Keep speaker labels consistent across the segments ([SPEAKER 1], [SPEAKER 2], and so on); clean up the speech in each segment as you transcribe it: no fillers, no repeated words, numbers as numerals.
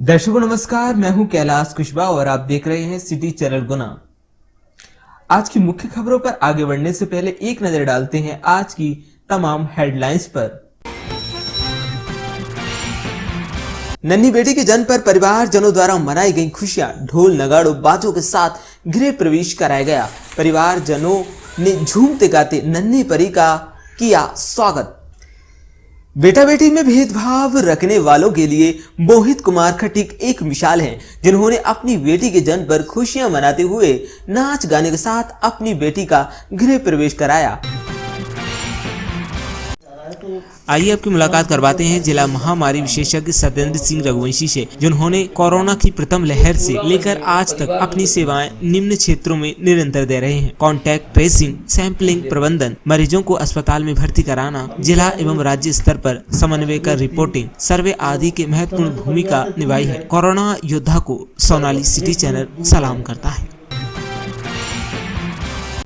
[SPEAKER 1] दर्शकों नमस्कार, मैं हूं कैलाश कुशवाहा और आप देख रहे हैं सिटी चैनल गुना। आज की मुख्य खबरों पर आगे बढ़ने से पहले एक नजर डालते हैं आज की तमाम हेडलाइंस पर। नन्ही बेटी के जन्म पर परिवारजनों द्वारा मनाई गई खुशियां, ढोल नगाड़ों बाजों के साथ गृह प्रवेश कराया गया। परिवारजनों ने झूमते गाते नन्ही परी का किया स्वागत। बेटा बेटी में भेदभाव रखने वालों के लिए मोहित कुमार खटीक एक मिसाल हैं, जिन्होंने अपनी बेटी के जन्म पर खुशियां मनाते हुए नाच गाने के साथ अपनी बेटी का गृह प्रवेश कराया। आइए आपकी मुलाकात करवाते हैं जिला महामारी विशेषज्ञ सत्येंद्र सिंह रघुवंशी से, जिन्होंने कोरोना की प्रथम लहर से लेकर आज तक अपनी सेवाएं निम्न क्षेत्रों में निरंतर दे रहे हैं। कॉन्टैक्ट ट्रेसिंग, सैंपलिंग प्रबंधन, मरीजों को अस्पताल में भर्ती कराना, जिला एवं राज्य स्तर पर समन्वय कर रिपोर्टिंग, सर्वे आदि की महत्वपूर्ण भूमिका निभाई है। कोरोना योद्धा को सोनाली सिटी चैनल सलाम करता है।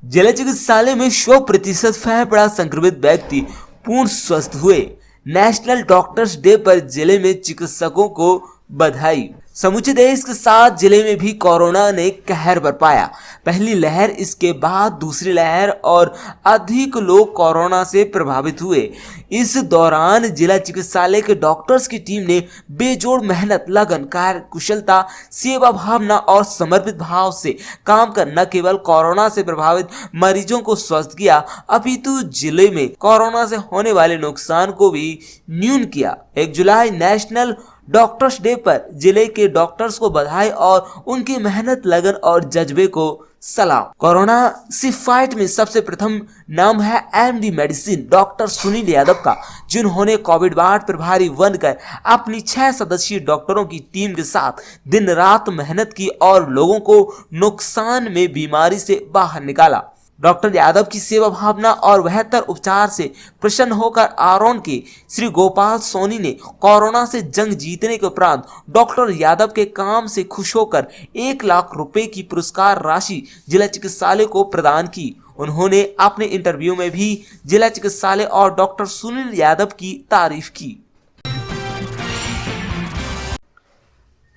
[SPEAKER 1] जिला चिकित्सालय में 100% फेफड़ा संक्रमित व्यक्ति पूर्ण स्वस्थ हुए। नेशनल डॉक्टर्स डे पर जिले में चिकित्सकों को बधाई। समूचे देश के साथ जिले में भी कोरोना ने कहर बरपाया। पहली लहर, इसके बाद दूसरी लहर और अधिक लोग कोरोना से प्रभावित हुए। इस दौरान जिला चिकित्सालय के डॉक्टर्स की टीम ने बेजोड़ मेहनत, लगन, कार्य कुशलता, सेवा भावना और समर्पित भाव से काम कर न केवल कोरोना से प्रभावित मरीजों को स्वस्थ किया, अपितु जिले में कोरोना से होने वाले नुकसान को भी न्यून किया। 1 जुलाई नेशनल डॉक्टर्स डे पर जिले के डॉक्टर्स को बधाई और उनकी मेहनत, लगन और जज्बे को सलाम। कोरोना से फाइट में सबसे प्रथम नाम है MD medicine doctor Sunil Yadav का, जिन्होंने कोविड वार्ड प्रभारी बनकर अपनी 6 सदस्यीय डॉक्टरों की टीम के साथ दिन रात मेहनत की और लोगों को नुकसान में बीमारी से बाहर निकाला। डॉक्टर यादव की सेवा भावना और बेहतर उपचार से प्रसन्न होकर आरोन के श्री गोपाल सोनी ने कोरोना से जंग जीतने के उपरांत डॉक्टर यादव के काम से खुश होकर 1 लाख रुपए की पुरस्कार राशि जिला चिकित्सालय को प्रदान की। उन्होंने अपने इंटरव्यू में भी जिला चिकित्सालय और डॉक्टर सुनील यादव की तारीफ की।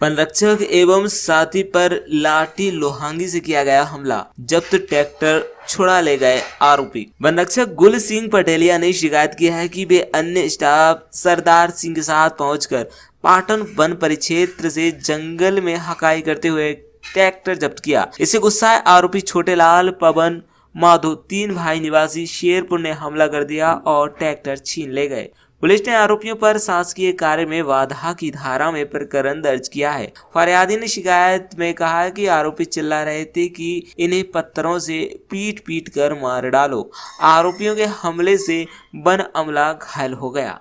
[SPEAKER 1] वनरक्षक एवं साथी पर लाठी लोहांगी से किया गया हमला, जब्त ट्रैक्टर छुड़ा ले गए आरोपी। वनरक्षक गुल सिंह पटेलिया ने शिकायत की है कि वे अन्य स्टाफ सरदार सिंह के साथ पहुंचकर पाटन वन परिक्षेत्र से जंगल में हकाई करते हुए ट्रैक्टर जब्त किया। इससे गुस्साए आरोपी छोटे लाल, पवन, माधो 3 भाई निवासी शेरपुर ने हमला कर दिया और ट्रैक्टर छीन ले गए। पुलिस ने आरोपियों पर शासकीय कार्य में वाधा की धारा में प्रकरण दर्ज किया है। फरियादी ने शिकायत में कहा कि आरोपी चिल्ला रहे थे कि इन्हें पत्थरों से पीट कर मार डालो। आरोपियों के हमले से वन अमला घायल हो गया।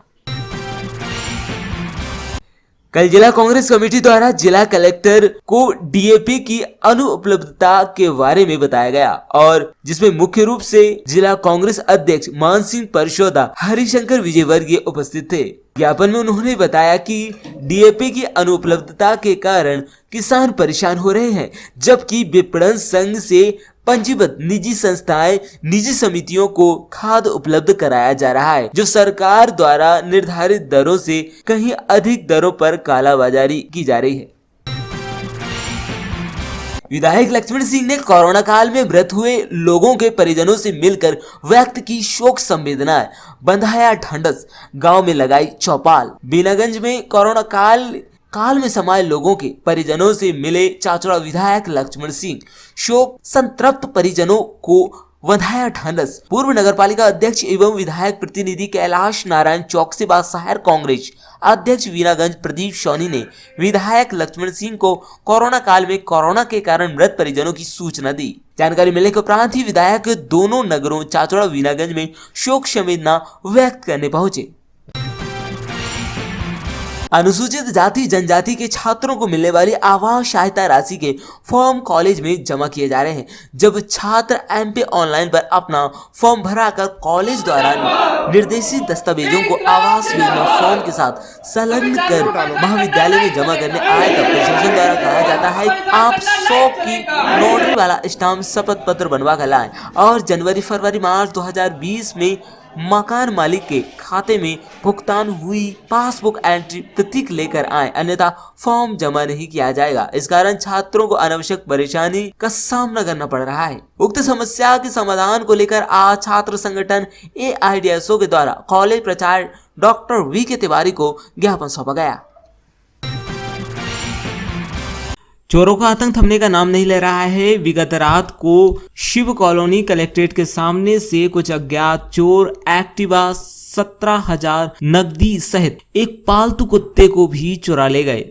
[SPEAKER 1] कल जिला कांग्रेस कमेटी द्वारा जिला कलेक्टर को डीएपी की अनुपलब्धता के बारे में बताया गया, और जिसमें मुख्य रूप से जिला कांग्रेस अध्यक्ष मान सिंह परशोदा, हरिशंकर विजयवर्गीय उपस्थित थे। ज्ञापन में उन्होंने बताया कि डीएपी की अनुपलब्धता के कारण किसान परेशान हो रहे हैं, जबकि विपणन संघ से पंजीबद्ध निजी संस्थाएं, निजी समितियों को खाद उपलब्ध कराया जा रहा है, जो सरकार द्वारा निर्धारित दरों से कहीं अधिक दरों पर कालाबाजारी की जा रही है। विधायक लक्ष्मण सिंह ने कोरोना काल में मृत हुए लोगों के परिजनों से मिलकर व्यक्त की शोक संवेदनाएं। बंधाया ढंडस गांव में लगाई चौपाल। बीनागंज में कोरोना काल में समाये लोगों के परिजनों से मिले चाचौड़ा विधायक लक्ष्मण सिंह। शोक संतप्त परिजनों को बंधाया ढांढस। पूर्व नगरपालिका अध्यक्ष एवं विधायक प्रतिनिधि कैलाश नारायण चौक से शहर कांग्रेस अध्यक्ष वीनागंज प्रदीप सोनी ने विधायक लक्ष्मण सिंह को कोरोना काल में कोरोना के कारण मृत परिजनों की सूचना दी। जानकारी मिलने के उपरांत ही विधायक दोनों नगरों चाचौड़ा वीनागंज में शोक संवेदना व्यक्त करने पहुंचे। अनुसूचित जाति जनजाति के छात्रों को मिलने वाली आवास सहायता राशि के फॉर्म कॉलेज में जमा किए जा रहे हैं। जब छात्र एमपी ऑनलाइन पर अपना फॉर्म भराकर कॉलेज द्वारा निर्देशित दस्तावेजों को आवास योजना फॉर्म के साथ संलग्न कर महाविद्यालय में जमा करने आए, तब प्रशासन द्वारा कहा जाता है कि आप 100 की नोटरी वाला स्टाम्प शपथ पत्र बनवा कर लाएं और जनवरी, फरवरी, मार्च 2020 में मकान मालिक के खाते में भुगतान हुई पासबुक एंट्री प्रतीक लेकर आए, अन्यथा फॉर्म जमा नहीं किया जाएगा। इस कारण छात्रों को अनावश्यक परेशानी का सामना करना पड़ रहा है। उक्त समस्या के समाधान को लेकर आज छात्र संगठन AIDSO के द्वारा कॉलेज प्राचार्य डॉक्टर VK तिवारी को ज्ञापन सौंपा गया। चोरों का आतंक थमने का नाम नहीं ले रहा है। विगत रात को शिव कॉलोनी कलेक्ट्रेट के सामने से कुछ अज्ञात चोर एक्टिवा 17,000 नकदी सहित एक पालतू कुत्ते को भी चुरा ले गए।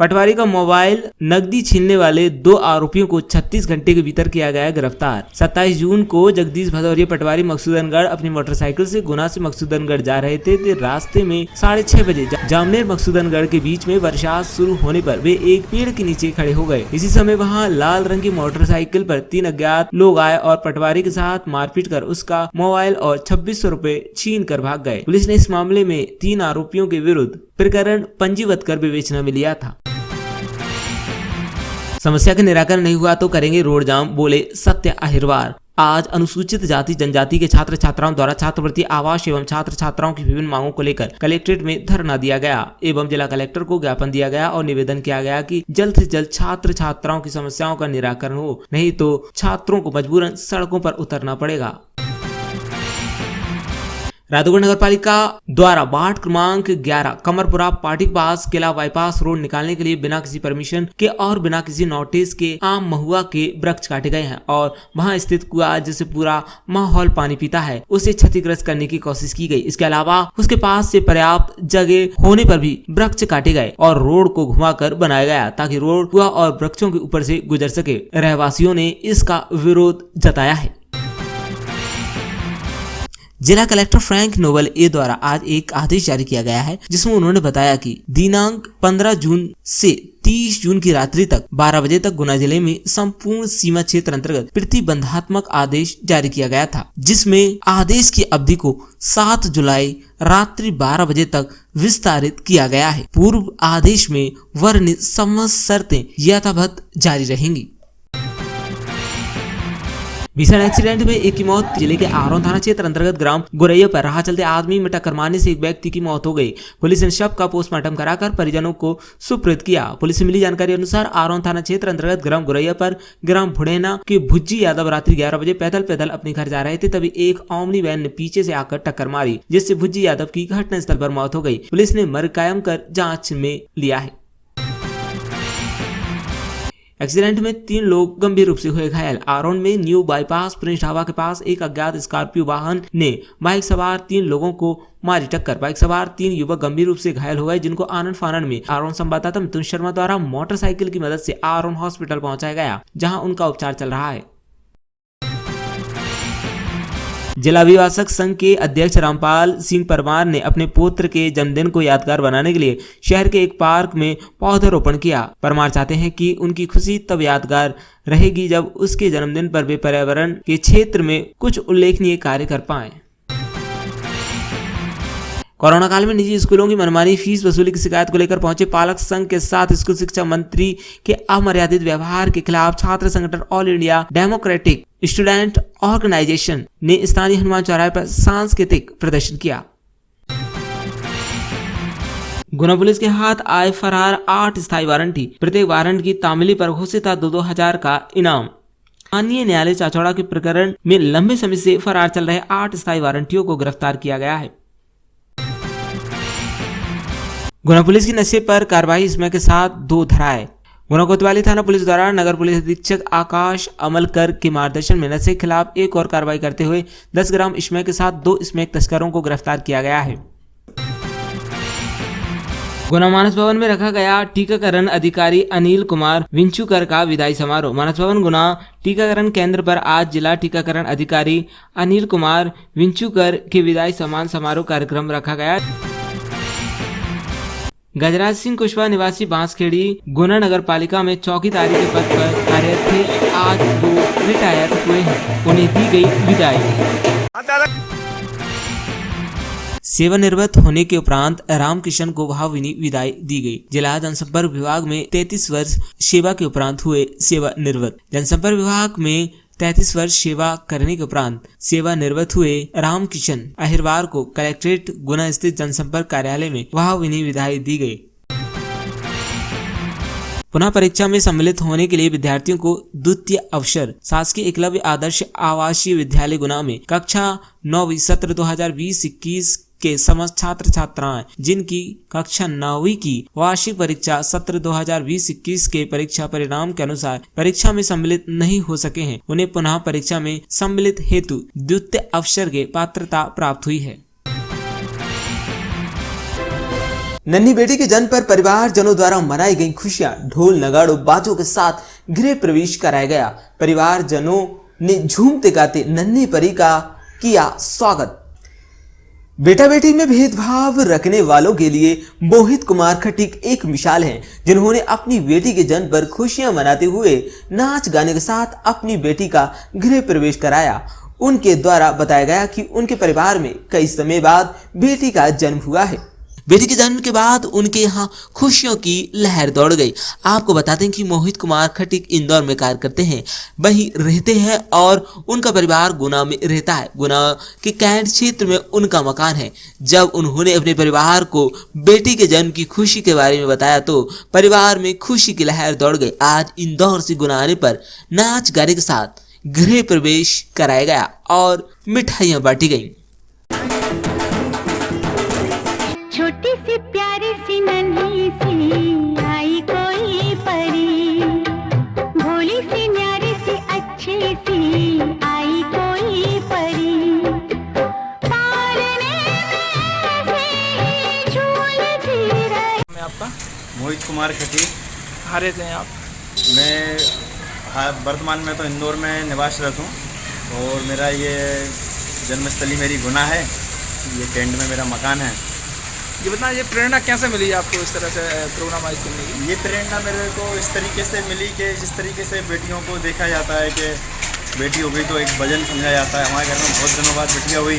[SPEAKER 1] पटवारी का मोबाइल नकदी छीनने वाले 2 आरोपियों को 36 घंटे के भीतर किया गया गिरफ्तार। 27 जून को जगदीश भदौरिया पटवारी मकसूदनगढ़ अपनी मोटरसाइकिल से गुना से मकसूदनगढ़ जा रहे थे। रास्ते में 6:30 बजे जामनेर मकसूदनगढ़ के बीच में बरसात शुरू होने पर वे एक पेड़ के नीचे खड़े हो गए। इसी समय वहां लाल रंग की मोटरसाइकिल पर 3 अज्ञात लोग आए और पटवारी के साथ मारपीट कर उसका मोबाइल और 2600 रुपए छीन कर भाग गए। पुलिस ने इस मामले में 3 आरोपियों के विरुद्ध प्रकरण पंजीबद्ध कर विवेचना में लिया था। समस्या का निराकरण नहीं हुआ तो करेंगे रोड जाम, बोले सत्य अहिरवार। आज अनुसूचित जाति जनजाति के छात्र छात्राओं द्वारा छात्रवृत्ति आवास एवं छात्र छात्राओं की विभिन्न मांगों को लेकर कलेक्ट्रेट में धरना दिया गया एवं जिला कलेक्टर को ज्ञापन दिया गया और निवेदन किया गया कि जल्द से जल्द छात्र छात्राओं की समस्याओं का निराकरण हो, नहीं तो छात्रों को मजबूरन सड़कों पर उतरना पड़ेगा। रायतुगढ़ नगर पालिका द्वारा वार्ड क्रमांक 11 कमरपुरा पार्टी के पास किला बाईपास रोड निकालने के लिए बिना किसी परमिशन के और बिना किसी नोटिस के आम महुआ के वृक्ष काटे गए हैं और वहां स्थित कुआं जिससे पूरा माहौल पानी पीता है उसे क्षतिग्रस्त करने की कोशिश की गई। इसके अलावा उसके पास से पर्याप्त जगह होने पर भी वृक्ष काटे गए और रोड को घुमाकर बनाया गया ताकि रोड कुआं और वृक्षों के ऊपर से गुजर सके। रहवासियों ने इसका विरोध जताया है। जिला कलेक्टर फ्रैंक नोबल ए द्वारा आज एक आदेश जारी किया गया है जिसमें उन्होंने बताया कि दिनांक 15 जून से 30 जून की रात्रि तक 12 बजे तक गुना जिले में संपूर्ण सीमा क्षेत्र अंतर्गत प्रतिबंधात्मक आदेश जारी किया गया था, जिसमें आदेश की अवधि को 7 जुलाई रात्रि 12 बजे तक विस्तारित किया गया है। पूर्व आदेश में वर्णित समस्त शर्तें यथावत जारी रहेंगी। भीषण एक्सीडेंट में एक की मौत। जिले के आरोन थाना क्षेत्र अंतर्गत ग्राम गुरैया पर राह चलते आदमी में टक्कर मारने से एक व्यक्ति की मौत हो गई। पुलिस ने शव का पोस्टमार्टम कराकर परिजनों को सुपुर्द किया। पुलिस से मिली जानकारी अनुसार आरोन थाना क्षेत्र अंतर्गत ग्राम गुरैया पर ग्राम भुड़ेना के भुज्जी यादव रात्रि 11 बजे पैदल अपने घर जा रहे थे, तभी एक ओमनी वैन ने पीछे से आकर टक्कर मारी जिससे भुज्जी यादव की घटनास्थल पर मौत हो गई। पुलिस ने मर्ग कायम कर जाँच में लिया है। एक्सीडेंट में 3 लोग गंभीर रूप से हुए घायल। आरोन में न्यू बाईपास प्रिंस ढाबा के पास एक अज्ञात स्कॉर्पियो वाहन ने बाइक सवार 3 लोगों को मारी टक्कर। बाइक सवार 3 युवक गंभीर रूप से घायल हो गए, जिनको आनंद फानन में आरोन संवाददाता मिथुन शर्मा द्वारा मोटरसाइकिल की मदद से आरोन हॉस्पिटल पहुंचाया गया, जहां उनका उपचार चल रहा है। जिला अभिभाषक संघ के अध्यक्ष रामपाल सिंह परमार ने अपने पुत्र के जन्मदिन को यादगार बनाने के लिए शहर के एक पार्क में पौधारोपण किया। परमार चाहते हैं कि उनकी खुशी तब यादगार रहेगी जब उसके जन्मदिन पर वे पर्यावरण के क्षेत्र में कुछ उल्लेखनीय कार्य कर पाएं। कोरोना काल में निजी स्कूलों की मनमानी फीस वसूली की शिकायत को लेकर पहुंचे पालक संघ के साथ स्कूल शिक्षा मंत्री के अमर्यादित व्यवहार के खिलाफ छात्र संगठन All India Democratic Student Organisation ने स्थानीय हनुमान चौराहे पर सांस्कृतिक प्रदर्शन किया। गुना पुलिस के हाथ आए फरार 8 स्थायी वारंटी। प्रत्येक वारंट की तामिली पर घोषित था 2-2 हजार का इनाम। माननीय न्यायालय चाचौड़ा के प्रकरण में लंबे समय से फरार चल रहे 8 स्थायी वारंटियों को गिरफ्तार किया गया है। गुना पुलिस की नशे पर कार्रवाई इसमें के साथ 2 धराए। गुना कोतवाली थाना पुलिस द्वारा नगर पुलिस अधीक्षक आकाश अमलकर के मार्गदर्शन में नशे के खिलाफ एक और कार्रवाई करते हुए 10 ग्राम स्मैक के साथ 2 स्मैक तस्करों को गिरफ्तार किया गया है। गुना मानस भवन में रखा गया टीकाकरण अधिकारी अनिल कुमार विंचुकर का विदाई समारोह। मानस भवन गुना टीकाकरण केंद्र पर आज जिला टीकाकरण अधिकारी अनिल कुमार विंचुकर के विदाई सम्मान समारोह कार्यक्रम रखा गया। गजराज सिंह कुशवाहा निवासी बांसखेड़ी गुना नगर पालिका में चौकीदारी के पद पर कार्यरत थे। आज वो रिटायर हुए हैं, उन्हें दी गई विदाई। सेवानिवृत्त होने के उपरांत रामकिशन को भावभीनी विदाई दी गई। जिला जनसंपर्क विभाग में 33 वर्ष सेवा के उपरांत हुए सेवानिवृत्त। जनसंपर्क विभाग में 33 वर्ष सेवा करने के उपरांत सेवानिवृत्त हुए रामकिशन अहिरवार को कलेक्ट्रेट गुना स्थित जनसंपर्क कार्यालय में भावभीनी विदाई दी गई। पुनः परीक्षा में सम्मिलित होने के लिए विद्यार्थियों को द्वितीय अवसर। शासकीय एकलव्य आदर्श आवासीय विद्यालय गुना में कक्षा 9वीं सत्र 2020-21 के समस्त छात्र छात्राएं जिनकी कक्षा 9वीं की वार्षिक परीक्षा सत्र 2020-21 के परीक्षा परिणाम के अनुसार परीक्षा में सम्मिलित नहीं हो सके हैं, उन्हें पुनः परीक्षा में सम्मिलित हेतु द्वितीय अवसर के पात्रता प्राप्त हुई है। नन्ही बेटी के जन्म पर परिवारजनों द्वारा मनाई गई खुशियां ढोल नगाड़ों बाजों के साथ गृह प्रवेश कराया गया। परिवारजनों ने झूमते गाते नन्ही परी का किया स्वागत। बेटा बेटी में भेदभाव रखने वालों के लिए मोहित कुमार खटीक एक मिसाल हैं, जिन्होंने अपनी बेटी के जन्म पर खुशियां मनाते हुए नाच गाने के साथ अपनी बेटी का गृह प्रवेश कराया। उनके द्वारा बताया गया कि उनके परिवार में कई समय बाद बेटी का जन्म हुआ है। बेटी के जन्म के बाद उनके यहाँ खुशियों की लहर दौड़ गई। आपको बताते हैं कि मोहित कुमार खटीक इंदौर में कार्य करते हैं, वहीं रहते हैं और उनका परिवार गुना में रहता है। गुना के कैंट क्षेत्र में उनका मकान है। जब उन्होंने अपने परिवार को बेटी के जन्म की खुशी के बारे में बताया तो परिवार में खुशी की लहर दौड़ गई। आज इंदौर से गुना आने पर नाच गाने के साथ गृह प्रवेश कराया गया और मिठाइयां बांटी गईं।
[SPEAKER 2] छोटी सी प्यारी सी नन्ही सी आई कोई परी, भोली सी न्यारी सी अच्छी सी आई कोई परी, पालने में से झूलती रही।
[SPEAKER 3] मैं आपका
[SPEAKER 4] मोहित कुमार खटीक।
[SPEAKER 3] कहाँ रहते हैं आप?
[SPEAKER 4] मैं वर्तमान में तो इंदौर में निवासरत हूँ और मेरा ये जन्मस्थली मेरी गुना है। ये कैंट में मेरा मकान है।
[SPEAKER 3] ये बताना, ये प्रेरणा कैसे मिली आपको इस तरह से प्रोग्राम आयोजित करने की?
[SPEAKER 4] ये प्रेरणा मेरे को इस तरीके से मिली कि जिस तरीके से बेटियों को देखा जाता है कि बेटी हो गई तो एक वजन समझा जाता है। हमारे घर में बहुत दिनों बाद बिटिया हुई,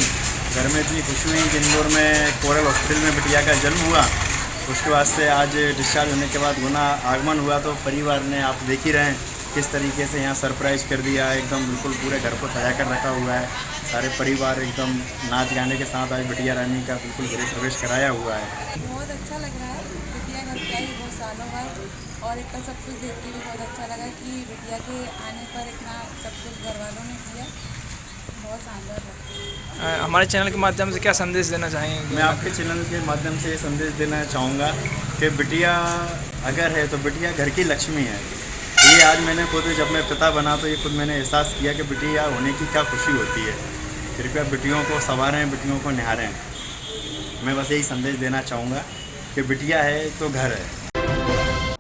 [SPEAKER 4] घर में इतनी खुशी हुई कि इंदौर में कोरल हॉस्पिटल में बिटिया का जन्म हुआ। उसके बाद से आज डिस्चार्ज होने के बाद गुना आगमन हुआ तो परिवार ने, आप देख ही रहे हैं किस तरीके से यहाँ सरप्राइज़ कर दिया है। एकदम बिल्कुल पूरे घर को सजा कर रखा हुआ है। सारे परिवार एकदम नाच गाने के साथ आज बिटिया रानी का बिल्कुल गृह प्रवेश कराया हुआ है।
[SPEAKER 5] बहुत अच्छा लग रहा है। बिटिया घर पे आई बहुत सालों बाद और इतना सब कुछ देख के भी बहुत अच्छा लगा कि बिटिया के आने पर इतना सब कुछ घर वालों ने किया। बहुत शानदार लगता है।
[SPEAKER 3] हमारे चैनल के माध्यम से क्या संदेश देना चाहेंगे?
[SPEAKER 4] मैं आपके चैनल के माध्यम से ये संदेश देना चाहूँगा कि बिटिया अगर है तो बिटिया घर की लक्ष्मी है। ये आज मैंने खुद, जब मैं पिता बना तो ये खुद मैंने एहसास किया कि बिटिया होने की क्या खुशी होती है। कृपया बेटियों को संवारें, बेटियों को निहारें। मैं बस यही संदेश देना चाहूँगा कि बिटिया है तो घर है।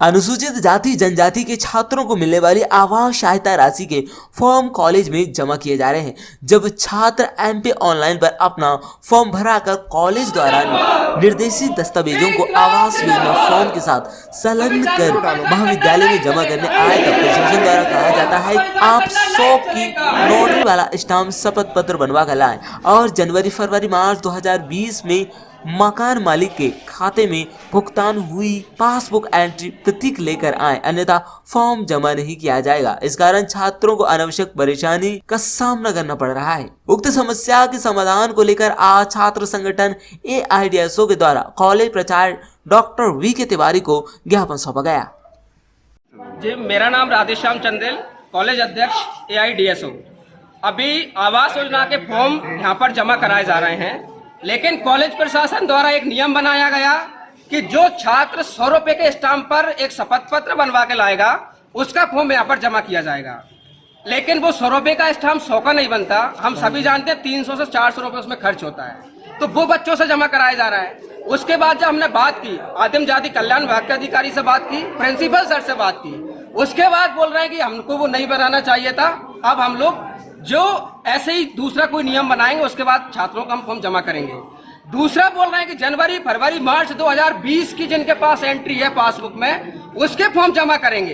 [SPEAKER 1] अनुसूचित जाति जनजाति के छात्रों को मिलने वाली आवास सहायता राशि के फॉर्म कॉलेज में जमा किए जा रहे हैं। जब छात्र एमपी ऑनलाइन पर अपना फॉर्म भराकर कॉलेज द्वारा निर्देशित दस्तावेजों को आवास योजना फॉर्म के साथ संलग्न कर महाविद्यालय में जमा करने आए तब प्रशासन द्वारा कहा जाता है कि आप 100 की नोटरी वाला स्टाम्प शपथ पत्र बनवा कर लाएं और जनवरी फरवरी मार्च 2020 में मकान मालिक के खाते में भुगतान हुई पासबुक एंट्री प्रतीक लेकर आए, अन्यथा फॉर्म जमा नहीं किया जाएगा। इस कारण छात्रों को अनावश्यक परेशानी का सामना करना पड़ रहा है। उक्त समस्या के समाधान को लेकर आज छात्र संगठन AIDSO के द्वारा कॉलेज प्राचार्य डॉक्टर V.K. तिवारी को ज्ञापन सौंपा गया।
[SPEAKER 6] जी, मेरा नाम राधेश्याम चंदेल, कॉलेज अध्यक्ष AIDSO। अभी आवास योजना के फॉर्म यहाँ पर जमा कराए जा रहे हैं, लेकिन कॉलेज प्रशासन द्वारा एक नियम बनाया गया कि जो छात्र 100 रुपए के स्टाम्प पर एक शपथ पत्र बनवा के लाएगा उसका फॉर्म यहाँ पर जमा किया जाएगा। लेकिन वो 100 रुपए का स्टाम्प 100 का नहीं बनता। हम सभी जानते हैं 300 से 400 रुपए उसमें खर्च होता है, तो वो बच्चों से जमा कराया जा रहा है। उसके बाद जब हमने बात की, आदिम जाति कल्याण विभाग के अधिकारी से बात की, प्रिंसिपल सर से बात की, उसके बाद बोल रहे हैं कि हमको वो नहीं बनाना चाहिए था। अब हम लोग जो ऐसे ही दूसरा कोई नियम बनाएंगे उसके बाद छात्रों का हम फॉर्म जमा करेंगे। दूसरा बोल रहे हैं कि जनवरी फरवरी मार्च 2020 की जिनके पास एंट्री है पासबुक में, उसके फॉर्म जमा करेंगे।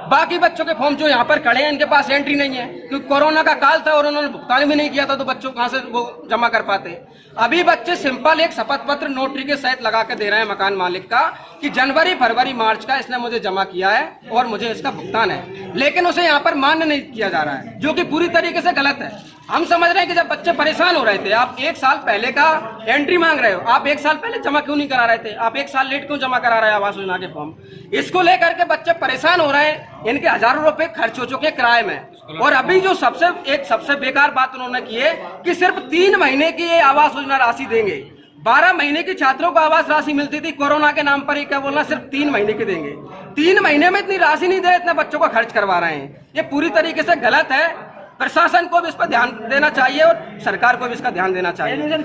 [SPEAKER 6] बाकी बच्चों के फॉर्म जो यहाँ पर खड़े हैं इनके पास एंट्री नहीं है, क्योंकि कोरोना का काल था और उन्होंने भुगतान भी नहीं किया था, तो बच्चों कहाँ से वो जमा कर पाते। अभी बच्चे सिंपल एक शपथ पत्र नोटरी के सहित लगा के दे रहे हैं मकान मालिक का कि जनवरी फरवरी मार्च का इसने मुझे जमा किया है और मुझे इसका भुगतान है, लेकिन उसे यहाँ पर मान्य नहीं किया जा रहा है, जो कि पूरी तरीके से गलत है। हम समझ रहे हैं कि जब बच्चे परेशान हो रहे थे, आप 1 साल पहले का एंट्री मांग रहे हो, आप 1 साल पहले जमा क्यों नहीं करा रहे थे? आप 1 साल लेट क्यों जमा करा रहे हैं आवास योजना के फॉर्म? इसको लेकर के बच्चे परेशान हो रहे हैं, इनके हजारों रुपए खर्च हो चुके किराए में। और अभी जो सबसे बेकार बात उन्होंने की है कि सिर्फ 3 महीने की ये आवास योजना राशि देंगे। 12 महीने की छात्रों को आवास राशि मिलती थी, कोरोना के नाम पर ही क्या बोलना, सिर्फ 3 महीने की देंगे। 3 महीने में इतनी राशि नहीं दे, इतना बच्चों का खर्च करवा रहे हैं। ये पूरी तरीके से गलत है। प्रशासन को भी इस पर ध्यान देना चाहिए और सरकार को भी इसका ध्यान देना चाहिए।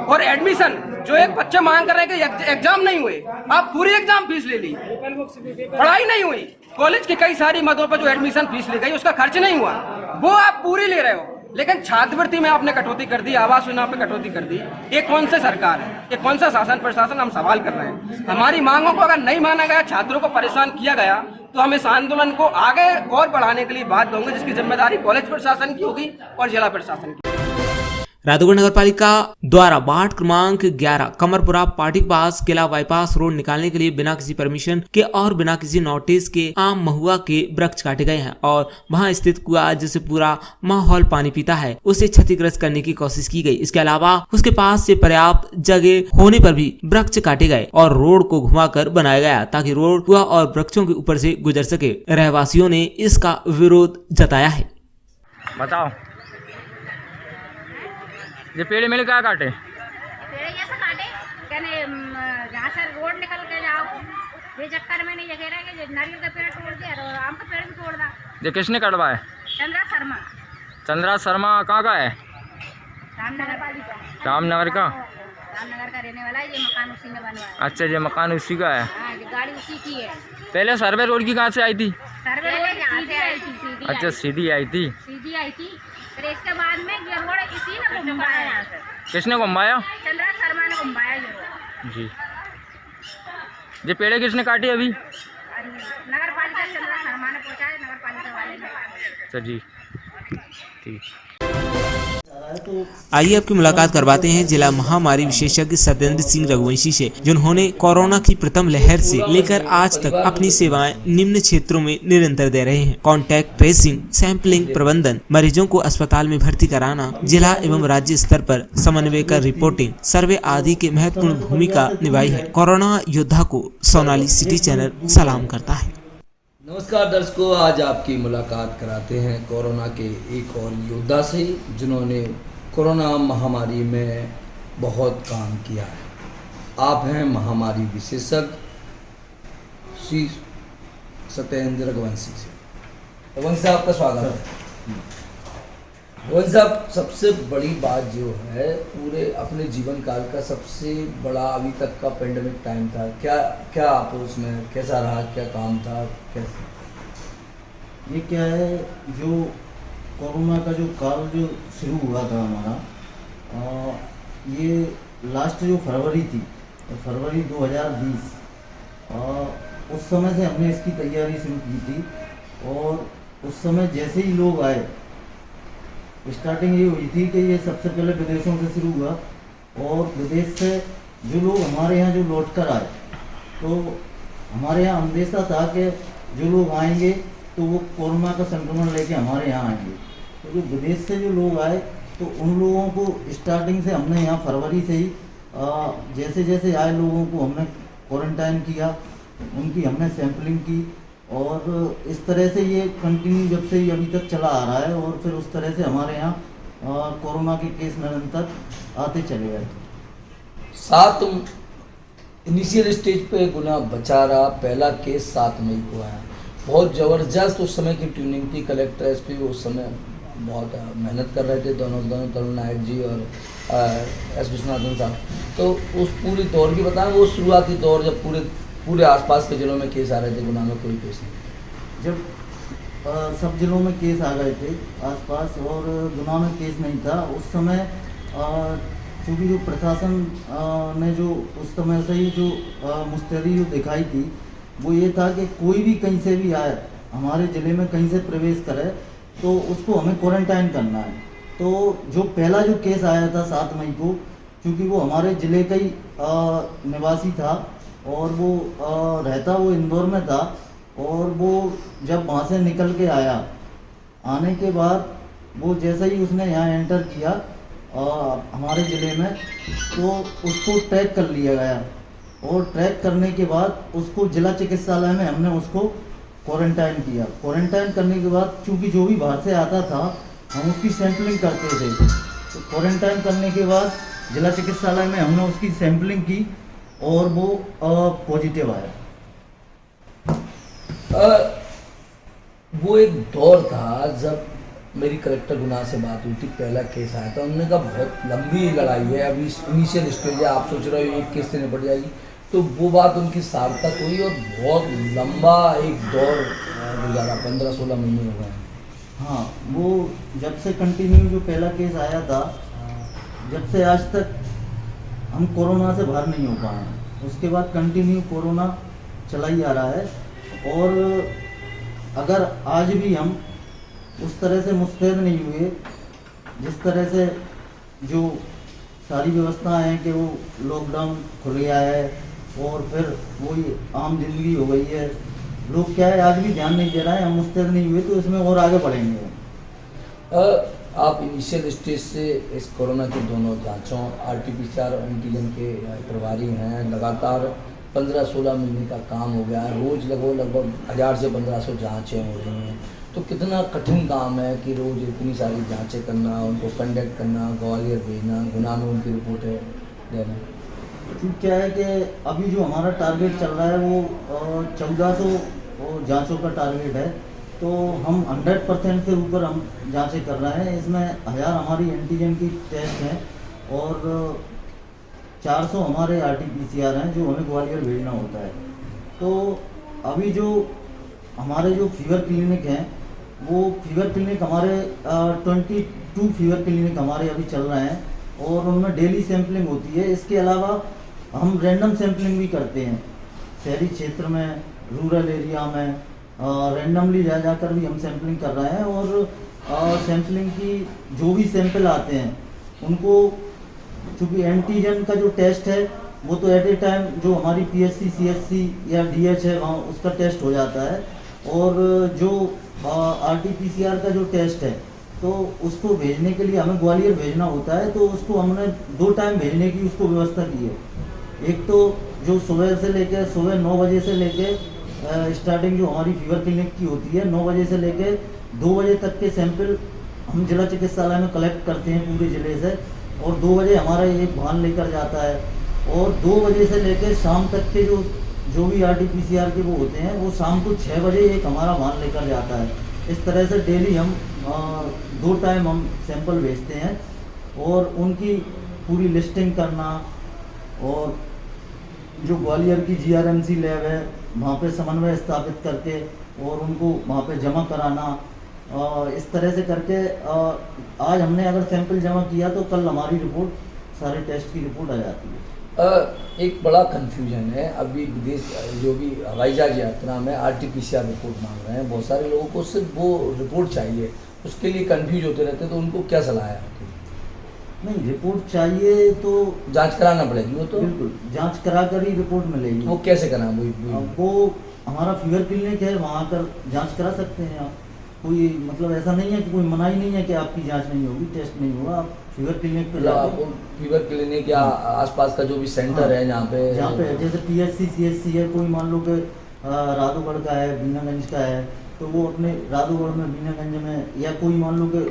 [SPEAKER 6] और एडमिशन जो एक बच्चे मांग कर रहे हैं कि एग्जाम नहीं हुए, आप पूरी एग्जाम फीस ले ली, पढ़ाई नहीं हुई, कॉलेज की कई सारी मदों पर जो एडमिशन फीस ली गई उसका खर्च नहीं हुआ, वो आप पूरी ले रहे हो। लेकिन छात्रवृत्ति में आपने कटौती कर दी, आवास योजना पे कटौती कर दी। ये कौन सी सरकार है, ये कौन सा शासन प्रशासन? हम सवाल कर रहे हैं। हमारी मांगों को अगर नहीं माना गया, छात्रों को परेशान किया गया, तो हम इस आंदोलन को आगे और बढ़ाने के लिए बाध्य होंगे, जिसकी जिम्मेदारी कॉलेज प्रशासन की होगी और जिला प्रशासन की।
[SPEAKER 1] रायतुगढ़ नगर पालिका द्वारा वार्ड क्रमांक 11 कमरपुरा पार्टी के पास किला बाईपास रोड निकालने के लिए बिना किसी परमिशन के और बिना किसी नोटिस के आम महुआ के वृक्ष काटे गए हैं और वहां स्थित कुआं जिससे पूरा माहौल पानी पीता है उसे क्षतिग्रस्त करने की कोशिश की गई। इसके अलावा उसके पास से पर्याप्त जगह होने पर भी वृक्ष काटे गए और रोड को घुमाकर बनाया गया ताकि रोड कुआं और वृक्षों के ऊपर से गुजर सके। रहवासियों ने इसका विरोध जताया है।
[SPEAKER 7] बताओ, ये पेड़ मिल क्या काटे?
[SPEAKER 8] पेड़ ऐसा काटे कहने जहाँ से रोड निकल के जाओ, ये चक्कर में नहीं ये रहे कि नारियल का पेड़ तोड़ दिया और आम का पेड़ भी तोड़ दा।
[SPEAKER 7] ये किसने कटवाया?
[SPEAKER 8] चंद्रा शर्मा।
[SPEAKER 7] चंद्रा शर्मा कहाँ का है?
[SPEAKER 8] रामनगर पालिका।
[SPEAKER 7] रामनगर का?
[SPEAKER 8] रामनगर का रहने वाला है, ये मकान उसी ने बनवाया।
[SPEAKER 7] अच्छा, ये मकान उसी का है।
[SPEAKER 8] हाँ, ये गाड़ी उसी की है।
[SPEAKER 7] पहले सर्वे रोड की कहाँ से आई थी?
[SPEAKER 8] सर्वे रोड यहाँ से आई थी।
[SPEAKER 7] अच्छा, सीधी आई थी।
[SPEAKER 8] सीधी आई थी, फिर इसके बाद में ये रोड इसी ने घुमाया यहाँ से।
[SPEAKER 7] किसने घुमाया?
[SPEAKER 8] चंद्रा शर्मा ने घुमाया ये रोड।
[SPEAKER 7] जी, ये पेड़ किसने काटी अभी?
[SPEAKER 8] नगर पालिका चंद्रा शर्मा ने पहुँचा है, नगर पालिका वाले ने।
[SPEAKER 7] अच्छा जी, ठीक।
[SPEAKER 1] आइए आपकी मुलाकात करवाते हैं जिला महामारी विशेषज्ञ सत्येंद्र सिंह रघुवंशी से, जिन्होंने कोरोना की प्रथम लहर से लेकर आज तक अपनी सेवाएं निम्न क्षेत्रों में निरंतर दे रहे हैं। कॉन्टैक्ट ट्रेसिंग, सैंपलिंग प्रबंधन, मरीजों को अस्पताल में भर्ती कराना, जिला एवं राज्य स्तर पर समन्वय कर रिपोर्टिंग, सर्वे आदि की महत्वपूर्ण भूमिका निभाई है। कोरोना योद्धा को सोनाली सिटी चैनल सलाम करता है।
[SPEAKER 9] नमस्कार दर्शकों, आज आपकी मुलाकात कराते हैं कोरोना के एक और योद्धा से जिन्होंने कोरोना महामारी में बहुत काम किया है। आप हैं महामारी विशेषज्ञ श्री सत्येंद्र रघुवंशी से। रघुवंशी साहब, आपका स्वागत है। रघुवंशी साहब, सबसे बड़ी बात जो है, पूरे अपने जीवन काल का सबसे बड़ा अभी तक का पेंडेमिक टाइम था, क्या आप उसमें कैसा रहा, क्या काम था, कैसे?
[SPEAKER 10] ये क्या है, जो कोरोना का जो काल जो शुरू हुआ था हमारा, ये लास्ट जो फरवरी थी, फरवरी 2020, उस समय से हमने इसकी तैयारी शुरू की थी। और उस समय जैसे ही लोग आए, स्टार्टिंग ये हुई थी कि ये सबसे पहले विदेशों से शुरू हुआ और विदेश से जो लोग हमारे यहाँ जो लौट कर आए, तो हमारे यहाँ अंदेशा था कि जो लोग आएंगे तो वो कोरोना का संक्रमण लेके हमारे यहाँ आएंगे। तो जो विदेश से जो लोग आए, तो उन लोगों को स्टार्टिंग से हमने यहाँ फरवरी से ही जैसे जैसे आए लोगों को हमने क्वारंटाइन किया, उनकी हमने सैंपलिंग की और इस तरह से ये कंटिन्यू जब से अभी तक चला आ रहा है। और फिर उस तरह से हमारे यहाँ कोरोना के केस निरंतर आते चले गए।
[SPEAKER 9] 7 इनिशियल स्टेज पे गुना बचा रहा, पहला केस 7 मई को आया। बहुत ज़बरदस्त उस समय की ट्यूनिंग थी। कलेक्टर एसपी उस समय बहुत मेहनत कर रहे थे, दोनों तरुण नायक जी और एस विश्वनाथन साहब। तो उस पूरी दौर की बताएं, वो शुरुआती दौर जब पूरे आसपास के जिलों में केस आ रहे थे, गुना में कोई केस नहीं।
[SPEAKER 10] जब सब जिलों में केस आ गए थे आसपास और गुना में केस नहीं था, उस समय चूँकि जो प्रशासन ने जो उस समय से ही जो मुस्तैदी जो दिखाई थी, वो ये था कि कोई भी कहीं से भी आए हमारे ज़िले में कहीं से प्रवेश करे तो उसको हमें क्वारंटाइन करना है। तो जो पहला जो केस आया था 7 मई को, क्योंकि वो हमारे ज़िले का ही निवासी था और वो रहता वो इंदौर में था, और वो जब वहाँ से निकल के आया, आने के बाद वो जैसे ही उसने यहाँ एंटर किया हमारे ज़िले में, तो उसको ट्रैक कर लिया गया, और ट्रैक करने के बाद उसको जिला चिकित्सालय में हमने उसको क्वारंटाइन किया। क्वारंटाइन करने के बाद चूँकि जो भी बाहर से आता था हम उसकी सैंपलिंग करते थे, तो क्वारंटाइन करने के बाद जिला चिकित्सालय में हमने उसकी सैंपलिंग की और वो पॉजिटिव आया।
[SPEAKER 9] वो एक दौर था जब मेरी कलेक्टर गुना से बात हुई थी, पहला केस आया था, उन्होंने कहा बहुत लंबी लड़ाई है, अभी इनिशियल स्टेज है, आप सोच रहे हो एक केस से निपट जाएगी, तो वो बात उनकी सार्थक हुई और बहुत लंबा एक दौर गुजारा, 15-16 महीने हो गए।
[SPEAKER 10] हाँ, वो जब से कंटिन्यू जो पहला केस आया था, जब से आज तक हम कोरोना से बाहर नहीं हो पाए, उसके बाद कंटिन्यू कोरोना चला ही आ रहा है। और अगर आज भी हम उस तरह से मुस्तैद नहीं हुए जिस तरह से जो सारी व्यवस्थाएं हैं कि वो लॉकडाउन खुल गया है और फिर वही आम जिंदगी हो गई है, लोग क्या है आज भी ध्यान नहीं दे रहा है, हम मुस्तैद नहीं हुए तो इसमें और आगे बढ़ेंगे।
[SPEAKER 9] आप इनिशियल स्टेज से इस कोरोना के दोनों जांचों RT-PCR और एंटीजन के प्रभारी हैं, लगातार 15-16 महीने का काम हो गया है, रोज़ लगभग 1000 से 1500 जाँचें हो रही हैं, तो कितना कठिन काम है कि रोज़ इतनी सारी जांचें करना, उनको कंडक्ट करना, ग्वालियर भेजना, गुना में उनकी रिपोर्ट है देना।
[SPEAKER 10] तो क्या है कि अभी जो हमारा टारगेट चल रहा है वो 1400 जांचों का टारगेट है, तो हम 100% से ऊपर हम जांचें कर रहे हैं। इसमें 1000 हमारी एंटीजन की टेस्ट हैं और 400 हमारे RT-PCR हैं जो हमें ग्वालियर भेजना होता है। तो अभी जो हमारे जो फीवर क्लिनिक हैं, वो फीवर क्लिनिक हमारे 22 फीवर क्लिनिक हमारे अभी चल रहे हैं और उनमें डेली सैंपलिंग होती है। इसके अलावा हम रैंडम सैंपलिंग भी करते हैं, शहरी क्षेत्र में, रूरल एरिया में रैंडमली जाकर भी हम सैंपलिंग कर रहे हैं। और सैंपलिंग की जो भी सैंपल आते हैं उनको, चूँकि एंटीजन का जो टेस्ट है वो तो एट ए टाइम जो हमारी PSC, CSC या DH है वहाँ उसका टेस्ट हो जाता है, और जो RT-PCR का जो टेस्ट है तो उसको भेजने के लिए हमें ग्वालियर भेजना होता है, तो उसको हमने 2 टाइम भेजने की उसको व्यवस्था की है। एक तो जो सुबह से लेके सुबह 9 बजे से लेके स्टार्टिंग जो हमारी फीवर क्लिनिक की होती है 9 बजे से लेके 2 बजे तक के सैंपल हम जिला चिकित्सालय में कलेक्ट करते हैं पूरे ज़िले से, और 2 बजे हमारा एक वाहन लेकर जाता है, और 2 बजे से लेकर शाम तक के जो भी RT-PCR के वो होते हैं वो शाम को 6 बजे एक हमारा वाहन लेकर जाता है। इस तरह से डेली हम 2 टाइम हम सैंपल भेजते हैं और उनकी पूरी लिस्टिंग करना, और जो ग्वालियर की GRMC लैब है वहाँ पे समन्वय स्थापित करके और उनको वहाँ पे जमा कराना, इस तरह से करके आज हमने अगर सैंपल जमा किया तो कल हमारी रिपोर्ट, सारे टेस्ट की रिपोर्ट आ जाती है।
[SPEAKER 9] एक बड़ा कन्फ्यूजन है, अभी विदेश जो भी हवाई जहाज यात्रा में RT-PCR रिपोर्ट मांग रहे हैं, बहुत सारे लोगों को सिर्फ वो रिपोर्ट चाहिए, उसके लिए कंफ्यूज होते रहते हैं, तो उनको क्या सलाह है आपकी?
[SPEAKER 10] नहीं, रिपोर्ट चाहिए तो
[SPEAKER 9] जांच कराना पड़ेगी, वो तो
[SPEAKER 10] बिल्कुल जांच करा कर ही रिपोर्ट मिलेगी।
[SPEAKER 9] वो कैसे कराना?
[SPEAKER 10] वो हमारा फीवर क्लिनिक है, वहाँ कर जांच करा सकते हैं आप। कोई मतलब ऐसा नहीं है कि कोई मनाही नहीं है कि आपकी जांच नहीं होगी, टेस्ट नहीं होगा, आप फीवर क्लिनिक पे जाओ।
[SPEAKER 9] फीवर क्लिनिक या आसपास का जो भी सेंटर है जहाँ पे
[SPEAKER 10] जैसे PSC, CSC है, कोई मान लो कि राधोगढ़ का है, बीनागंज का है, तो वो अपने राधोगढ़ में, बीनागंज में, या कोई मान लो कि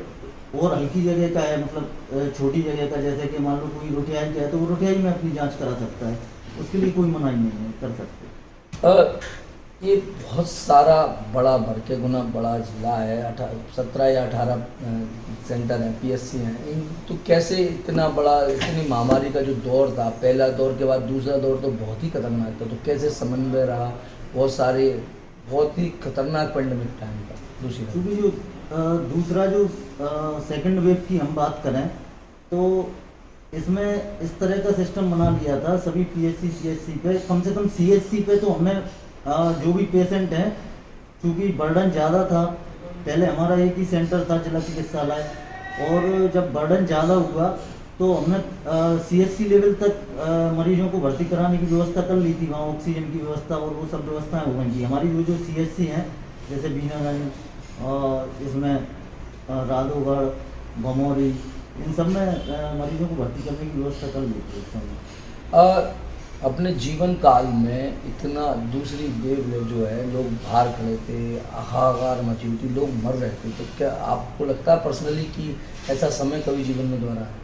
[SPEAKER 10] और हल्की जगह का है, मतलब छोटी जगह का, जैसे कि मान लो कोई रोटियाई का है तो वो रोटियाई में अपनी जांच करा सकता है, उसके लिए कोई मनाही नहीं है, कर सकते।
[SPEAKER 9] ये बहुत सारा बड़ा भरके गुना बड़ा जिला है, 17 या 18 सेंटर हैं, PSC हैं, इन तो कैसे इतना बड़ा, इतनी महामारी का जो दौर था, पहला दौर के बाद दूसरा दौर तो बहुत ही खतरनाक था, तो कैसे समन्वय रहा? बहुत ही खतरनाक पेंडेमिक टाइम था।
[SPEAKER 10] क्योंकि जो दूसरा जो सेकंड वेव की हम बात करें तो इसमें इस तरह का सिस्टम बना लिया था सभी PSC, CSC पे, कम से कम CSC पे तो हमने जो भी पेशेंट हैं चूँकि बर्डन ज़्यादा था, पहले हमारा एक ही सेंटर था जिला चिकित्सालय, और जब बर्डन ज़्यादा हुआ तो हमने CHC लेवल तक मरीजों को भर्ती कराने की व्यवस्था कर ली थी। वहाँ ऑक्सीजन की व्यवस्था और वो सब व्यवस्थाएं हो गई थी। हमारी वो जो CHC हैं जैसे बीनागंज और इसमें राधोगढ़, बमौरी, इन सब में मरीजों को भर्ती करने की व्यवस्था कर ली थी उस समय।
[SPEAKER 9] अपने जीवन काल में इतना दूसरी वेव में जो है लोग बाहर खड़े थे, हाहाकार मची हुई थी, लोग मर रहे थे, तो क्या आपको लगता है पर्सनली कि ऐसा समय कभी जीवन में दोहरा है?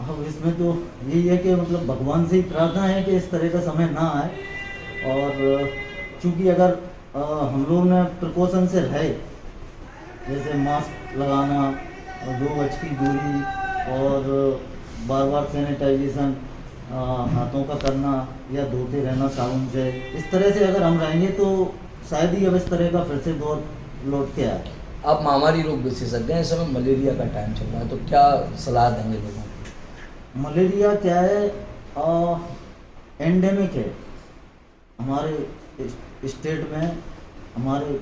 [SPEAKER 10] अब इसमें तो यही है कि मतलब भगवान से ही प्रार्थना है कि इस तरह का समय ना आए। और चूँकि अगर हम लोग ने प्रिकॉशन से रहे, जैसे मास्क लगाना, 2 गज की दूरी और बार बार सैनिटाइजेशन हाथों का करना या धोते रहना साबुन से, इस तरह से अगर हम रहेंगे तो शायद ही अब इस तरह का फिर से दौर लौट के आए।
[SPEAKER 9] आप महामारी रोग विशेषज्ञ हैं, इस समय मलेरिया का टाइम चल रहा है, तो क्या सलाह देंगे लोगों को?
[SPEAKER 10] मलेरिया क्या है, एंडेमिक है हमारे स्टेट में, हमारे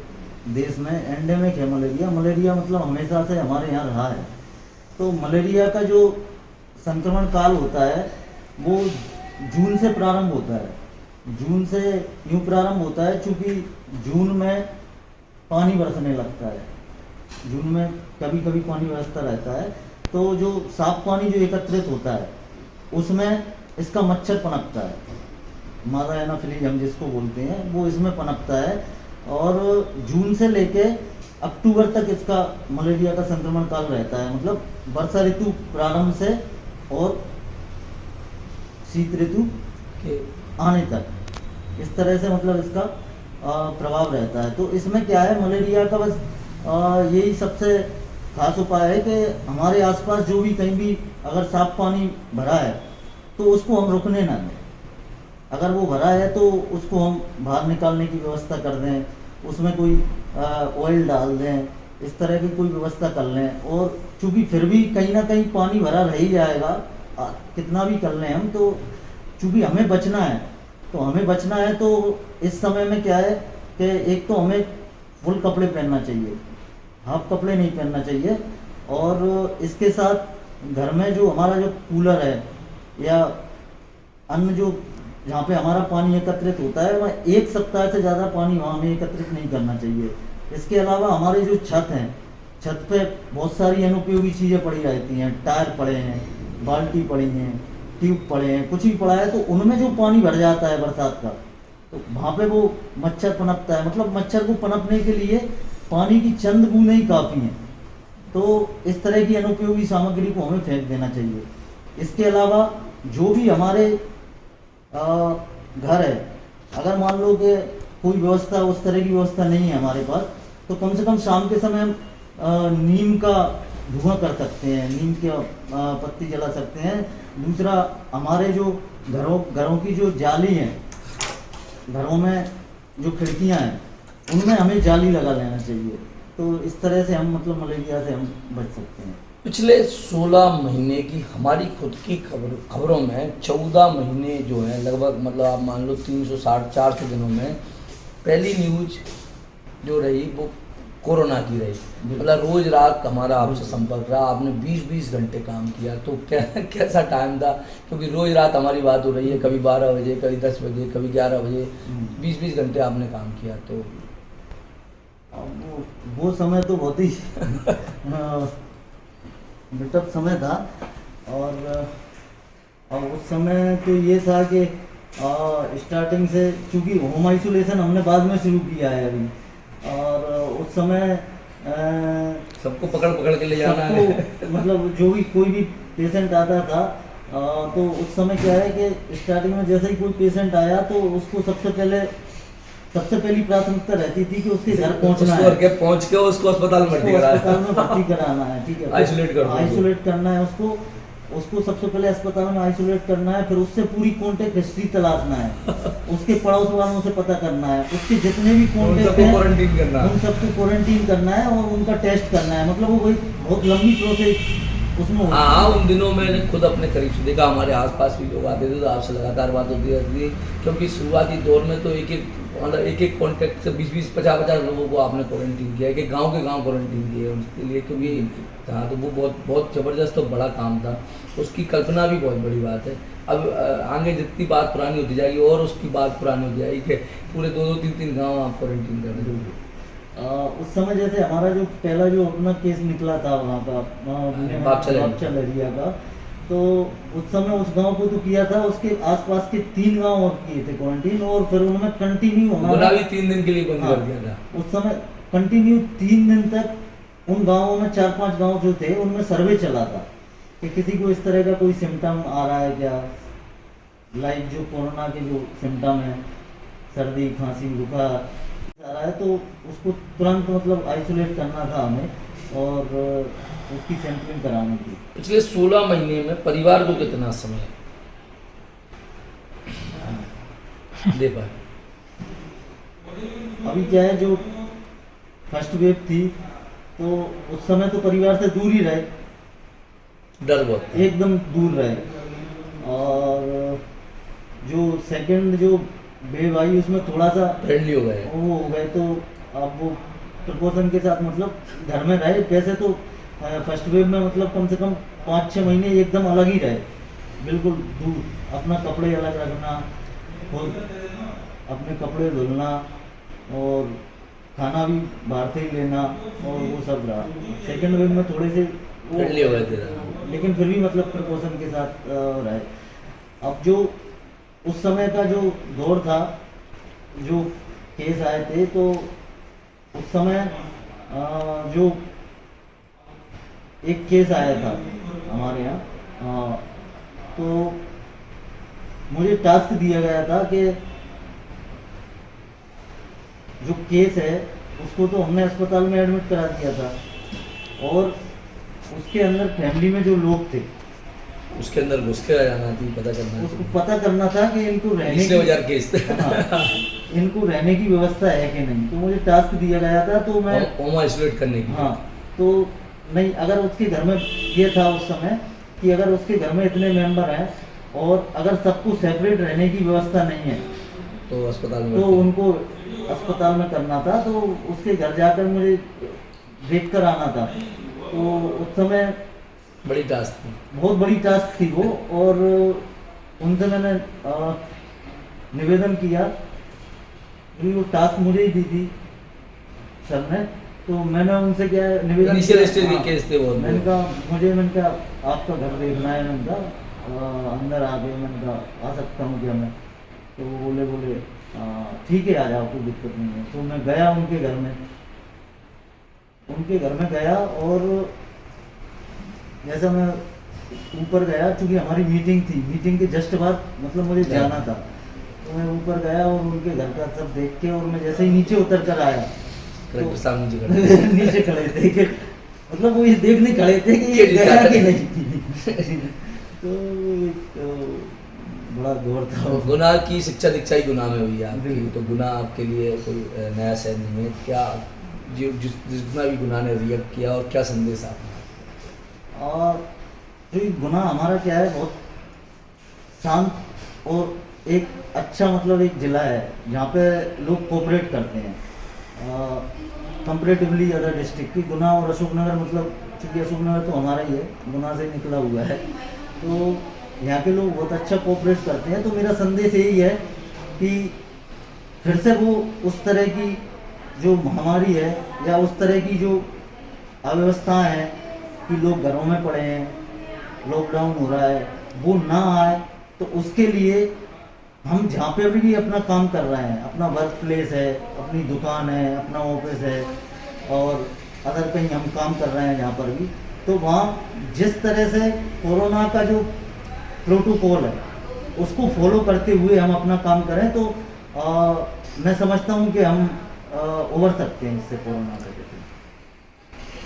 [SPEAKER 10] देश में एंडेमिक है मलेरिया। मलेरिया मतलब हमेशा से हमारे यहाँ रहा है। तो मलेरिया का जो संक्रमण काल होता है वो जून से प्रारंभ होता है। जून से यूँ प्रारंभ होता है चूँकि जून में पानी बरसने लगता है, जून में कभी कभी पानी बरसता रहता है, तो जो साफ पानी जो एकत्रित होता है उसमें इसका मच्छर पनपता है, मादा एनाफिलीज हम जिसको बोलते हैं, वो इसमें पनपता है। और जून से लेके अक्टूबर तक इसका मलेरिया का संक्रमण काल रहता है, मतलब वर्षा ऋतु प्रारंभ से और शीत ऋतु के आने तक, इस तरह से मतलब इसका प्रभाव रहता है। तो इसमें क्या है, मलेरिया का बस यही सबसे खास उपाय है कि हमारे आसपास जो भी कहीं भी अगर साफ पानी भरा है तो उसको हम रुकने ना दें। अगर वो भरा है तो उसको हम बाहर निकालने की व्यवस्था कर दें, उसमें कोई ऑयल डाल दें, इस तरह की कोई व्यवस्था कर लें। और चूँकि फिर भी कहीं ना कहीं पानी भरा रह ही जाएगा, कितना भी कर लें हम, तो चूँकि हमें बचना है, तो हमें बचना है तो इस समय में क्या है कि एक तो हमें फुल कपड़े पहनना चाहिए, हाफ कपड़े नहीं पहनना चाहिए। और इसके साथ घर में जो हमारा जो कूलर है या अन्य जो जहाँ पे हमारा पानी एकत्रित होता है, वह 1 सप्ताह से ज़्यादा पानी वहाँ हमें एकत्रित नहीं करना चाहिए। इसके अलावा हमारे जो छत हैं, छत पे बहुत सारी अनुपयोगी चीज़ें पड़ी रहती हैं, टायर पड़े हैं, बाल्टी पड़ी हैं, ट्यूब पड़े हैं, कुछ भी पड़ा है, तो उनमें जो पानी भर जाता है बरसात का, तो वहाँ पे वो मच्छर पनपता है। मतलब मच्छर को पनपने के लिए पानी की चंद बूंदें ही काफ़ी हैं। तो इस तरह की अनुपयोगी सामग्री को हमें फेंक देना चाहिए। इसके अलावा जो भी हमारे घर है, अगर मान लो कि कोई व्यवस्था उस तरह की व्यवस्था नहीं है हमारे पास, तो कम से कम शाम के समय हम नीम का धुआं कर सकते हैं, नीम के पत्ती जला सकते हैं। दूसरा, हमारे जो घरों की जो जाली है, घरों में जो खिड़कियां हैं, उनमें हमें जाली लगा लेना चाहिए। तो इस तरह से हम मतलब मलेरिया से हम बच सकते हैं।
[SPEAKER 9] पिछले 16 महीने की हमारी खुद की खबरों में 14 महीने जो है लगभग, मतलब आप मान लो 360-400 दिनों में पहली न्यूज जो रही वो कोरोना की रही। मतलब रोज रात हमारा आपसे संपर्क रहा, आपने 20-20 घंटे काम किया, तो कैसा टाइम था? क्योंकि रोज रात हमारी बात हो रही है, कभी 12 बजे, कभी 10 बजे, कभी 11 बजे, 20-20 घंटे आपने काम किया। तो
[SPEAKER 10] वो समय तो बहुत ही टफ समय था। और उस समय तो ये था कि स्टार्टिंग से, चूँकि होम आइसोलेशन हमने बाद में शुरू किया है अभी, और उस समय
[SPEAKER 9] सबको पकड़ के ले जाना है।
[SPEAKER 10] मतलब जो भी कोई भी पेशेंट आता था, तो उस समय क्या है कि स्टार्टिंग में जैसे ही कोई पेशेंट आया तो उसको सबसे पहली प्राथमिकता रहती थी कि उसके घर पहुंचना है,
[SPEAKER 9] पहुंच के उसको अस्पताल में
[SPEAKER 10] भर्ती कराना है, ठीक है,
[SPEAKER 9] आइसोलेट
[SPEAKER 10] करना है उसको सबसे पहले अस्पताल में आइसोलेट करना है। फिर उससे पूरी कॉन्टेक्ट हिस्ट्री तलाशना है, उसके पड़ोस वालों से पता करना है, उसके जितने भी कॉन्टेक्ट हैं
[SPEAKER 9] क्वारंटीन करना है,
[SPEAKER 10] उन सबको क्वारंटीन करना है और उनका टेस्ट करना है। मतलब वो बहुत लंबी प्रोसेस उसमें
[SPEAKER 9] हाँ, उन दिनों मैंने खुद अपने करीब से देखा, हमारे आसपास भी लोग आते थे तो आपसे लगातार बात होती रहती थी, क्योंकि शुरुआती दौर में तो एक कॉन्टैक्ट से 20-20, 50-50 लोगों को आपने क्वारंटीन किया, एक गांव के गांव क्वारंटीन किए उनके लिए, क्योंकि हाँ तो वो बहुत ज़बरदस्त और बड़ा काम था, उसकी कल्पना भी बहुत बड़ी बात है। अब आगे जितनी बात पुरानी होती जाएगी और उसकी बात पुरानी होती जाएगी कि पूरे 2-2, 3-3 गाँव आप क्वारंटीन कर रहे हो।
[SPEAKER 10] उस समय जैसे हमारा जो पहला जो अपना केस निकला था वहाँ का बापचा लहरिया का, तो उस समय उस गांव को तो किया था, उसके आसपास के 3 गांव और किए थे क्वारंटीन, और फिर उनमें कंटिन्यू
[SPEAKER 9] होना भी 3 दिन के लिए बंद कर दिया था।
[SPEAKER 10] उस समय कंटिन्यू 3 दिन तक उन गाँवों में 4-5 गाँव जो थे उनमें सर्वे चला था कि किसी को इस तरह का कोई सिम्टम आ रहा है क्या, लाइक जो कोरोना के जो सिम्टम है, सर्दी खांसी बुखार आ रहा है, तो उसको तुरंत मतलब आइसोलेट करना था हमें और उसकी सैंपलिंग करानी थी।
[SPEAKER 9] पिछले 16 महीने में परिवार को कितना समय दे पाए?
[SPEAKER 10] अभी क्या है, जो फर्स्ट वेव थी तो उस समय तो परिवार से दूर ही रहे,
[SPEAKER 9] डर बहुत
[SPEAKER 10] एकदम दूर रहे, और जो सेकंड जो वेव आई उसमें थोड़ा सा
[SPEAKER 9] फ्रेंडली हो गए,
[SPEAKER 10] वो हो गए, तो अब वो प्रिकॉशन के साथ मतलब घर में रहे। वैसे तो फर्स्ट वेव में मतलब कम से कम 5-6 महीने एकदम अलग ही रहे, बिल्कुल दूर, अपना कपड़े अलग रखना, खुद अपने कपड़े धुलना और खाना भी बाहर से ही लेना, और वो सब रहा। सेकंड वेव में थोड़े से
[SPEAKER 9] फ्रेंडली हो गए थे,
[SPEAKER 10] लेकिन फिर भी मतलब प्रिकॉशन के साथ रहे। अब जो उस समय का जो दौर था, जो केस आए थे, तो उस समय जो एक केस आया था हमारे यहाँ, तो मुझे टास्क दिया गया था कि जो केस है उसको तो हमने अस्पताल में एडमिट करा दिया था, और उसके अंदर फैमिली में जो लोग थे
[SPEAKER 9] उसके अंदर घुस के जाना थी, पता करना,
[SPEAKER 10] उसको पता करना था कि इनको रहने की
[SPEAKER 9] केस थे।
[SPEAKER 10] इनको रहने की व्यवस्था है कि नहीं। तो मुझे टास्क दिया गया था, तो मैं
[SPEAKER 9] होम आइसोलेट करने की।
[SPEAKER 10] हाँ, तो नहीं, अगर उसके घर में ये था उस समय कि अगर उसके घर में इतने मेंबर हैं और अगर सबको सेपरेट रहने की व्यवस्था नहीं है
[SPEAKER 9] तो अस्पताल में,
[SPEAKER 10] तो उनको अस्पताल में करना था। तो उसके घर जाकर मुझे देख कर आना था। तो उस समय
[SPEAKER 9] बड़ी टास्क थी,
[SPEAKER 10] बहुत बड़ी टास्क थी वो, और उनसे मैंने निवेदन किया, वो टास्क मुझे ही दी थी सर ने, तो मैंने उनसे क्या निवेदन
[SPEAKER 9] किया, केस थे वो,
[SPEAKER 10] मैंने कहा आपका घर देखना है, मैंने कहा अंदर आ गए, मैंने कहा आ सकता हूँ क्या मैं, तो वो बोले ठीक है आ जाओ, कोई दिक्कत नहीं है। तो मैं गया उनके घर में गया, और जैसा मैं ऊपर गया, चूँकि हमारी मीटिंग थी, मीटिंग के जस्ट बाद मतलब मुझे जाना था, तो मैं ऊपर गया और उनके घर का सब देख के, और मैं जैसे ही नीचे उतर कर आया तो
[SPEAKER 9] सामने
[SPEAKER 10] नीचे खड़े थे कि मतलब वो ये देखने खड़े थे कि ये गया कि नहीं। तो बड़ा गौर था।
[SPEAKER 9] गुनाह की शिक्षा दीक्षा ही गुनाह में हुई है आपकी, तो गुनाह आपके लिए कोई नया शहर नहीं है। क्या जितना भी गुनाह ने रिएक्ट किया, और क्या संदेश आपने?
[SPEAKER 10] और जो गुनाह हमारा क्या है, बहुत शांत और एक अच्छा मतलब एक ज़िला है जहाँ पे लोग कोऑपरेट करते हैं कंपैरेटिवली अदर डिस्ट्रिक्ट की। गुना और अशोकनगर मतलब, चूँकि अशोकनगर तो हमारा ही है, गुना से निकला हुआ है, तो यहाँ के लोग बहुत अच्छा कोऑपरेट करते हैं। तो मेरा संदेश यही है कि फिर से वो उस तरह की जो महामारी है या उस तरह की जो अव्यवस्थाएं हैं कि लोग घरों में पड़े हैं, लॉकडाउन हो रहा है, वो ना आए। तो उसके लिए हम जहाँ पे भी अपना काम कर रहे हैं, अपना वर्क प्लेस है, अपनी दुकान है, अपना ऑफिस है, और अदर कहीं हम काम कर रहे हैं जहाँ पर भी, तो वहाँ जिस तरह से कोरोना का जो प्रोटोकॉल है उसको फॉलो करते हुए हम अपना काम करें, तो मैं समझता हूँ कि हम उबर सकते हैं इससे, कोरोना से।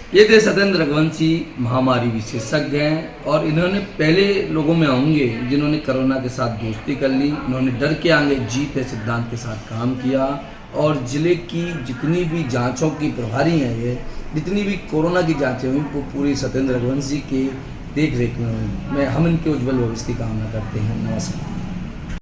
[SPEAKER 9] ये थे सत्येंद्र रघुवंशी, महामारी विशेषज्ञ हैं, और इन्होंने पहले लोगों में होंगे जिन्होंने कोरोना के साथ दोस्ती कर ली। इन्होंने डर के आगे जीत है सिद्धांत के साथ काम किया, और ज़िले की जितनी भी जांचों की प्रभारी हैं, ये जितनी भी कोरोना की जांचें हुई वो पूरी सत्येंद्र रघुवंशी के देख रेख में हम इनके उज्जवल भविष्य की कामना करते हैं। नमस्कार।